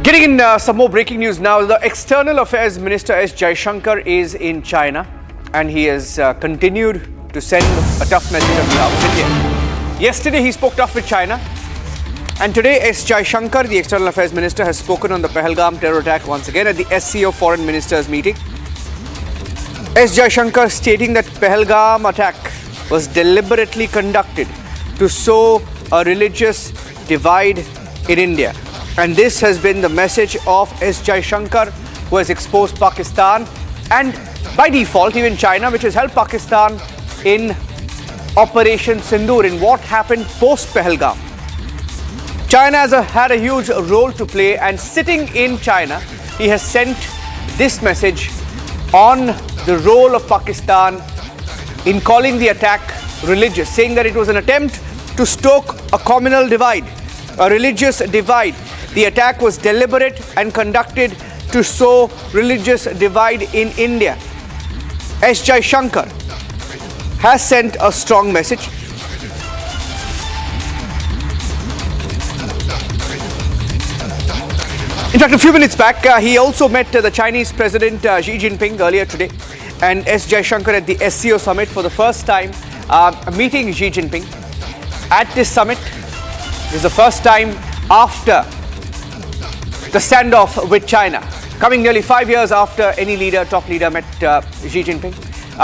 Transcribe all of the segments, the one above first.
Getting in some more breaking news now. The External Affairs Minister Jaishankar is in China and he has continued to send a tough message on behalf of India. Yesterday he spoke tough with China and today Jaishankar, the External Affairs Minister, has spoken on the Pahalgam terror attack once again at the SCO Foreign Ministers meeting. Jaishankar stating that Pahalgam attack was deliberately conducted to sow a religious divide in India. And this has been the message of Jaishankar, who has exposed Pakistan and by default even China, which has helped Pakistan in Operation Sindoor, in what happened post Pahalgam. China has had a huge role to play, and sitting in China, he has sent this message on the role of Pakistan in calling the attack religious, saying that it was an attempt to stoke a communal divide, a religious divide. The attack was deliberate and conducted to sow religious divide in India. Jaishankar has sent a strong message. In fact, a few minutes back, he also met the Chinese President Xi Jinping earlier today, and Jaishankar at the SCO summit for the first time meeting Xi Jinping. At this summit, this is the first time after the standoff with China, coming nearly 5 years after any top leader met Xi Jinping.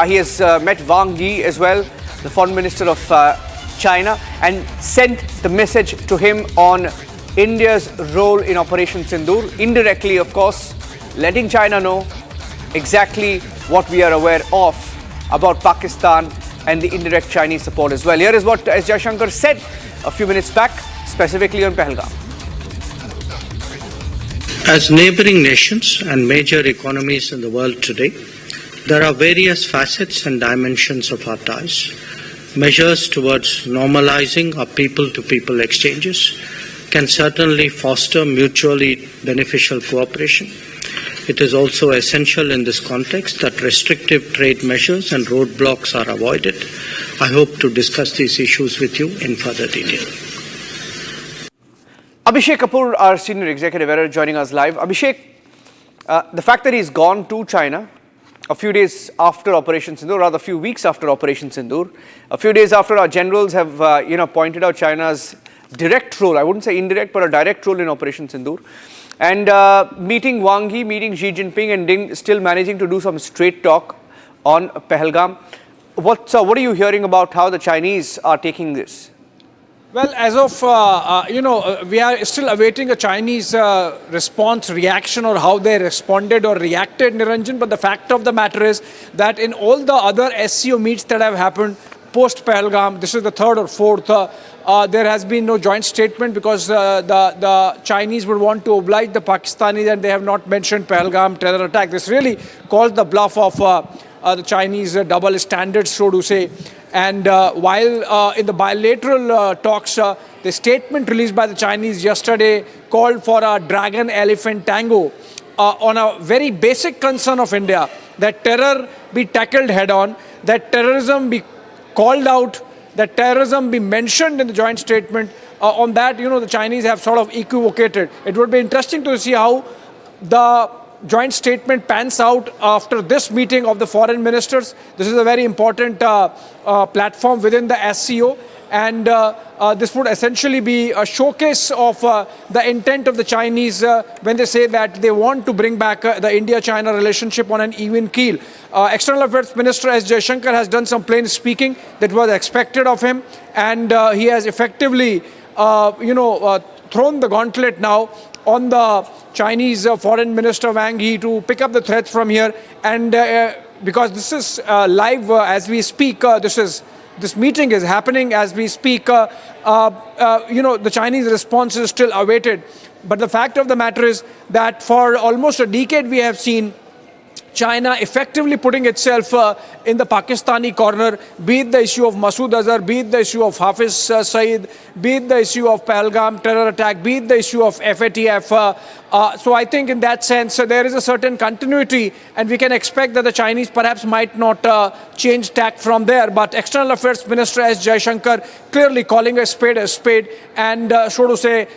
He has met Wang Yi as well, the foreign minister of China, and sent the message to him on India's role in Operation Sindoor, indirectly, of course, letting China know exactly what we are aware of about Pakistan and the indirect Chinese support as well. Here is what Jaishankar said a few minutes back, specifically on Pahalgam. As neighboring nations and major economies in the world today, there are various facets and dimensions of our ties. Measures towards normalizing our people-to-people exchanges can certainly foster mutually beneficial cooperation. It is also essential in this context that restrictive trade measures and roadblocks are avoided. I hope to discuss these issues with you in further detail. Abhishek Kapoor, our senior executive editor, joining us live. Abhishek, the fact that he's gone to China a few days after Operation Sindoor, rather a few weeks after Operation Sindoor, a few days after our generals have pointed out China's direct role, I wouldn't say indirect, but a direct role in Operation Sindoor, and meeting Wang Yi, meeting Xi Jinping, and still managing to do some straight talk on Pahalgam. What are you hearing about how the Chinese are taking this? Well, as of, we are still awaiting a Chinese response, reaction, or how they responded or reacted, Niranjan. But the fact of the matter is that in all the other SCO meets that have happened post-Pahalgam, this is the third or fourth, there has been no joint statement because the Chinese would want to oblige the Pakistanis, and they have not mentioned Pahalgam terror attack. This really calls the bluff of the Chinese double standards, so to say. And while in the bilateral talks, the statement released by the Chinese yesterday called for a dragon-elephant tango on a very basic concern of India, that terror be tackled head-on, that terrorism be called out, that terrorism be mentioned in the joint statement. On that, the Chinese have sort of equivocated. It would be interesting to see how the joint statement pans out after this meeting of the foreign ministers. This is a very important platform within the SCO, and this would essentially be a showcase of the intent of the Chinese when they say that they want to bring back the India-China relationship on an even keel. External Affairs Minister Jaishankar has done some plain speaking that was expected of him, and he has effectively thrown the gauntlet now on the Chinese Foreign Minister Wang Yi to pick up the threads from here. And because this is live as we speak, this meeting is happening as we speak, the Chinese response is still awaited. But the fact of the matter is that for almost a decade we have seen China effectively putting itself in the Pakistani corner, be it the issue of Masood Azhar, be it the issue of Hafiz Saeed, be it the issue of Pahalgam terror attack, be it the issue of FATF. So I think in that sense, there is a certain continuity, and we can expect that the Chinese perhaps might not change tack from there. But External Affairs Minister S. Jaishankar clearly calling a spade, and so to say,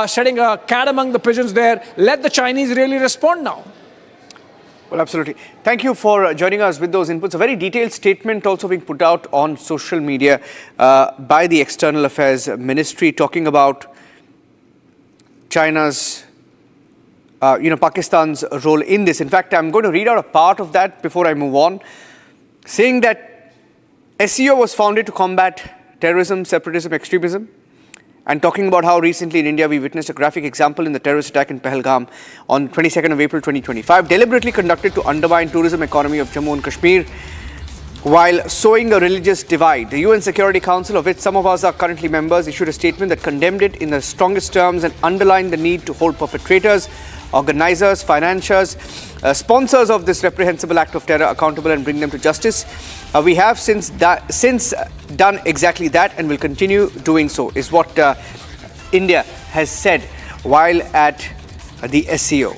setting a cat among the pigeons there. Let the Chinese really respond now. Well, absolutely. Thank you for joining us with those inputs. A very detailed statement also being put out on social media by the External Affairs Ministry, talking about China's, Pakistan's role in this. In fact, I'm going to read out a part of that before I move on, saying that SEO was founded to combat terrorism, separatism, extremism, and talking about how recently in India we witnessed a graphic example in the terrorist attack in Pahalgam on 22nd of April 2025, deliberately conducted to undermine tourism economy of Jammu and Kashmir while sowing a religious divide. The UN Security Council, of which some of us are currently members, issued a statement that condemned it in the strongest terms and underlined the need to hold perpetrators, organizers, financiers, sponsors of this reprehensible act of terror accountable and bring them to justice. We have since done exactly that and will continue doing so, is what India has said while at the SEO.